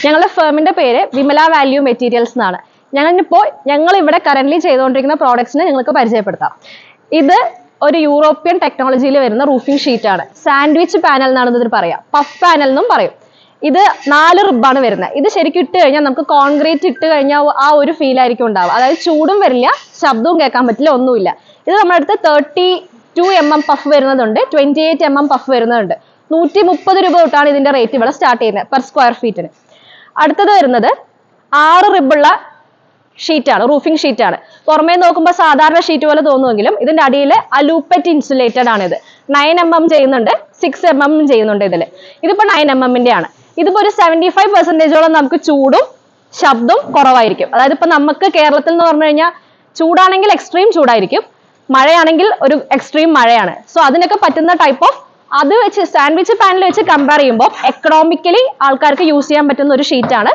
ഞങ്ങളുടെ ഫേമിന്റെ പേര് Vimala value materials എന്നാണ്. ഞങ്ങൾ ഇവിടെ കറന്റ് ചെയ്തുകൊണ്ടിരിക്കുന്ന പ്രോഡക്ട്സിനെ നിങ്ങൾക്ക് പരിചയപ്പെടുത്താം. ഇത് ഒരു യൂറോപ്യൻ ടെക്നോളജിയിൽ വരുന്ന റൂഫിംഗ് ഷീറ്റ് ആണ്. സാൻഡ്വിച്ച് പാനൽ എന്നാണ് ഇതിന് പറയാം, പഫ് പാനൽ എന്നും പറയും. ഇത് 4 റിബാണ് വരുന്നത്. ഇത് ശരിക്കും ഇട്ട് കഴിഞ്ഞാൽ നമുക്ക് കോൺക്രീറ്റ് ഇട്ട് കഴിഞ്ഞാൽ ആ ഒരു ഫീൽ ആയിരിക്കും ഉണ്ടാവുക. അതായത് ചൂടും വരില്ല, ശബ്ദവും കേൾക്കാൻ പറ്റില്ല, ഒന്നുമില്ല. ഇത് നമ്മുടെ അടുത്ത് 32 mm പഫ് വരുന്നതുണ്ട്, 28 mm പഫ് വരുന്നതുണ്ട്. 130 രൂപ തൊട്ടാണ് ഇതിന്റെ റേറ്റ് ഇവിടെ സ്റ്റാർട്ട് ചെയ്യുന്നത് പെർ സ്ക്വയർ ഫീറ്റിന്. അടുത്തത് വരുന്നത് 6 റിബുള്ള ഷീറ്റാണ്, റൂഫിംഗ് ഷീറ്റാണ്. പുറമേ നോക്കുമ്പോൾ സാധാരണ ഷീറ്റ് പോലെ തോന്നുമെങ്കിലും ഇതിന്റെ അടിയിൽ അലൂപ്പറ്റ് ഇൻസുലേറ്റഡ് ആണ്. ഇത് 9 mm ചെയ്യുന്നുണ്ട്, 6 mm ചെയ്യുന്നുണ്ട്. ഇതിപ്പോ 9 mm ആണ്. ഇതിപ്പോ ഒരു 75% നമുക്ക് ചൂടും ശബ്ദവും കുറവായിരിക്കും. അതായത് ഇപ്പൊ നമുക്ക് കേരളത്തിൽ എന്ന് പറഞ്ഞു കഴിഞ്ഞാൽ ചൂടാണെങ്കിൽ എക്സ്ട്രീം ചൂടായിരിക്കും, മഴയാണെങ്കിൽ ഒരു എക്സ്ട്രീം മഴയാണ്. സോ അതിനൊക്കെ പറ്റുന്ന ടൈപ്പ് ഓഫ്, അത് വെച്ച് സാൻഡ്വിച്ച് പാനിൽ വെച്ച് കമ്പയർ ചെയ്യുമ്പോൾ എക്കണോമിക്കലി ആൾക്കാർക്ക് യൂസ് ചെയ്യാൻ പറ്റുന്ന ഒരു ഷീറ്റാണ്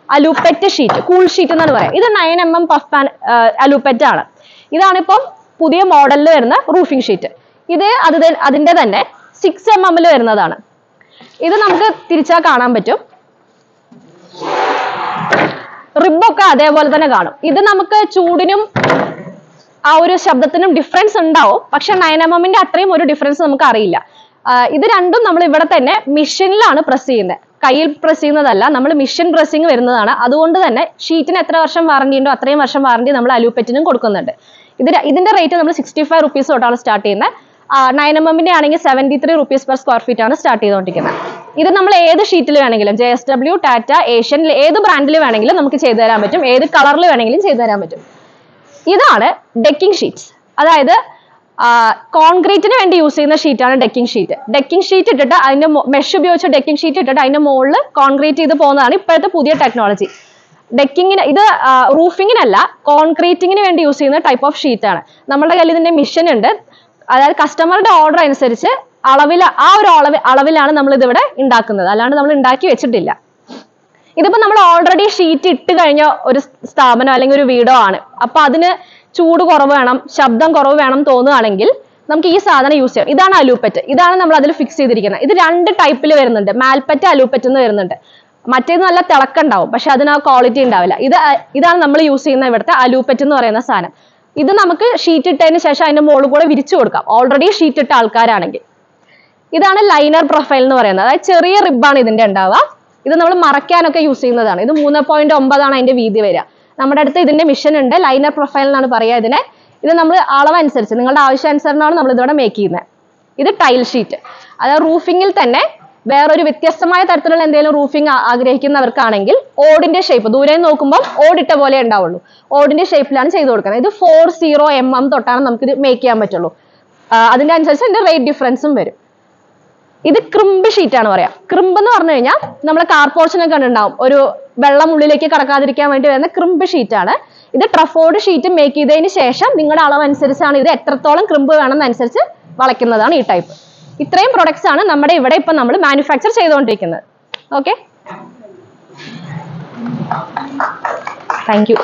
അലൂപ്പറ്റ് ഷീറ്റ്, കൂൾ ഷീറ്റ് എന്നാണ് പറയാം. ഇത് 9 mm പഫ് പാൻ അലൂപ്പറ്റ് ആണ്. ഇതാണിപ്പം പുതിയ മോഡലിൽ വരുന്ന റൂഫിംഗ് ഷീറ്റ്. ഇത് അതിന്റെ തന്നെ 6 mm വരുന്നതാണ്. ഇത് നമുക്ക് തിരിച്ചാൽ കാണാൻ പറ്റും, റിബൊക്കെ അതേപോലെ തന്നെ കാണും. ഇത് നമുക്ക് ചൂടിനും ആ ഒരു ശബ്ദത്തിനും ഡിഫറൻസ് ഉണ്ടാവും, പക്ഷെ 9 mm അത്രയും ഒരു ഡിഫറൻസ് നമുക്ക് അറിയില്ല. ഇത് രണ്ടും നമ്മൾ ഇവിടെ തന്നെ മെഷീനിലാണ് പ്രസ് ചെയ്യുന്നത്, കയ്യിൽ പ്രസ് ചെയ്യുന്നതല്ല, നമ്മൾ മെഷീൻ പ്രസ്സിങ് വരുന്നതാണ്. അതുകൊണ്ട് തന്നെ ഷീറ്റിന് എത്ര വർഷം വാറണ്ടി ഉണ്ടോ അത്രയും വർഷം വാറണ്ടി നമ്മൾ അലൂപ്പറ്റിനും കൊടുക്കുന്നുണ്ട്. ഇതിന്റെ റേറ്റ് നമ്മൾ 65 rupees തൊട്ടാണ് സ്റ്റാർട്ട് ചെയ്യുന്നത്. 9 mm ആണെങ്കിൽ 73 rupees പെർ സ്ക്വയർ ഫീറ്റ് ആണ് സ്റ്റാർട്ട് ചെയ്തുകൊണ്ടിരിക്കുന്നത്. ഇത് നമ്മൾ ഏത് ഷീറ്റിൽ വേണമെങ്കിലും, JSW, ടാറ്റ, ഏഷ്യൻ, ഏത് ബ്രാൻഡിൽ വേണമെങ്കിലും നമുക്ക് ചെയ്തു തരാൻ പറ്റും, ഏത് കളറിൽ വേണമെങ്കിലും ചെയ്തു തരാൻ പറ്റും. ഇതാണ് ഡെക്കിംഗ് ഷീറ്റ്സ്. അതായത് കോൺക്രീറ്റിന് വേണ്ടി യൂസ് ചെയ്യുന്ന ഷീറ്റാണ് ഡെക്കിംഗ് ഷീറ്റ്. ഡെക്കിംഗ് ഷീറ്റ് ഇട്ടിട്ട് അതിന്റെ മെഷ് ഉപയോഗിച്ച ഡെക്കിംഗ് ഷീറ്റ് ഇട്ടിട്ട് അതിന്റെ മുകളിൽ കോൺക്രീറ്റ് ചെയ്ത് പോകുന്നതാണ് ഇപ്പോഴത്തെ പുതിയ ടെക്നോളജി. ഡെക്കിങ്ങിന്, ഇത് റൂഫിങ്ങിനല്ല, കോൺക്രീറ്റിങ്ങിന് വേണ്ടി യൂസ് ചെയ്യുന്ന ടൈപ്പ് ഓഫ് ഷീറ്റ് ആണ്. നമ്മുടെ കയ്യിൽ ഇതിന്റെ മിഷൻ ഉണ്ട്. അതായത് കസ്റ്റമറുടെ ഓർഡർ അനുസരിച്ച് അളവിലാണ് നമ്മൾ ഇതിവിടെ ഉണ്ടാക്കുന്നത്, അല്ലാണ്ട് നമ്മൾ ഉണ്ടാക്കി വെച്ചിട്ടില്ല. ഇതിപ്പോ നമ്മൾ ഓൾറെഡി ഷീറ്റ് ഇട്ട് കഴിഞ്ഞ ഒരു സ്ഥാപനം അല്ലെങ്കിൽ ഒരു വീടോ ആണ്, അപ്പൊ അതിന് ചൂട് കുറവ് വേണം, ശബ്ദം കുറവ് വേണം തോന്നുകയാണെങ്കിൽ നമുക്ക് ഈ സാധനം യൂസ് ചെയ്യാം. ഇതാണ് അലൂപ്പറ്റ്, ഇതാണ് നമ്മൾ അതിൽ ഫിക്സ് ചെയ്തിരിക്കുന്നത്. ഇത് 2 ടൈപ്പിൽ വരുന്നുണ്ട്, മാൽപ്പറ്റ്, അലൂപ്പറ്റ് എന്ന് വരുന്നുണ്ട്. മറ്റേത് നല്ല തിളക്കുണ്ടാവും, പക്ഷെ അതിന് ആ ക്വാളിറ്റി ഉണ്ടാവില്ല. ഇതാണ് നമ്മൾ യൂസ് ചെയ്യുന്ന ഇവിടുത്തെ അലൂപ്പറ്റ് എന്ന് പറയുന്ന സാധനം. ഇത് നമുക്ക് ഷീറ്റ് ഇട്ടതിന് ശേഷം അതിന്റെ മുകളിൽ കൂടെ വിരിച്ചു കൊടുക്കാം, ഓൾറെഡി ഷീറ്റ് ഇട്ട ആൾക്കാരാണെങ്കിൽ. ഇതാണ് ലൈനർ പ്രൊഫൈൽ എന്ന് പറയുന്നത്. അതായത് ചെറിയ റിബാണ് ഇതിന്റെ ഉണ്ടാവുക. ഇത് നമ്മൾ മറയ്ക്കാനൊക്കെ യൂസ് ചെയ്യുന്നതാണ്. ഇത് 3.9 ആണ് അതിന്റെ വീതി വരിക. നമ്മുടെ അടുത്ത് ഇതിന്റെ മിഷൻ ഉണ്ട്, ലൈനർ പ്രൊഫൈൽ എന്നാണ് പറയുക ഇതിനെ. ഇത് നമ്മൾ അളവനുസരിച്ച് നിങ്ങളുടെ ആവശ്യാനുസരണമാണ് നമ്മൾ ഇതിവിടെ മേക്ക് ചെയ്യുന്നത്. ഇത് ടൈൽ ഷീറ്റ്. അതായത് റൂഫിങ്ങിൽ തന്നെ വേറൊരു വ്യത്യസ്തമായ തരത്തിലുള്ള എന്തെങ്കിലും റൂഫിംഗ് ആഗ്രഹിക്കുന്നവർക്കാണെങ്കിൽ ഓടിന്റെ ഷേപ്പ്, ദൂരെ നോക്കുമ്പോൾ ഓടിട്ട പോലെ ഉണ്ടാവുള്ളൂ, ഓടിന്റെ ഷേപ്പിലാണ് ചെയ്ത് കൊടുക്കുന്നത്. ഇത് 40 mm തൊട്ടാണ് നമുക്ക് ഇത് മേക്ക് ചെയ്യാൻ പറ്റുള്ളൂ. അതിന്റെ അനുസരിച്ച് അതിന്റെ റേറ്റ് ഡിഫറൻസും വരും. ഇത് ക്രിമ്പ് ഷീറ്റ് ആണ് പറയാം. ക്രിമ്പ് എന്ന് പറഞ്ഞു കഴിഞ്ഞാൽ നമ്മളെ കാർ പോർഷൻ ഒക്കെ ഉണ്ടാവും, ഒരു വെള്ളം ഉള്ളിലേക്ക് കടക്കാതിരിക്കാൻ വേണ്ടി വരുന്ന ക്രിമ്പ് ഷീറ്റ് ആണ്. ഇത് ട്രഫോർഡ് ഷീറ്റ് മേക്ക് ചെയ്തതിന് ശേഷം നിങ്ങളുടെ അളവനുസരിച്ചാണ്, ഇത് എത്രത്തോളം ക്രിമ്പ് വേണമെന്നനുസരിച്ച് വളയ്ക്കുന്നതാണ് ഈ ടൈപ്പ്. ഇത്രയും പ്രൊഡക്ട്സ് ആണ് നമ്മുടെ ഇവിടെ ഇപ്പൊ നമ്മൾ മാനുഫാക്ചർ ചെയ്തുകൊണ്ടിരിക്കുന്നത്. Okay, thank you.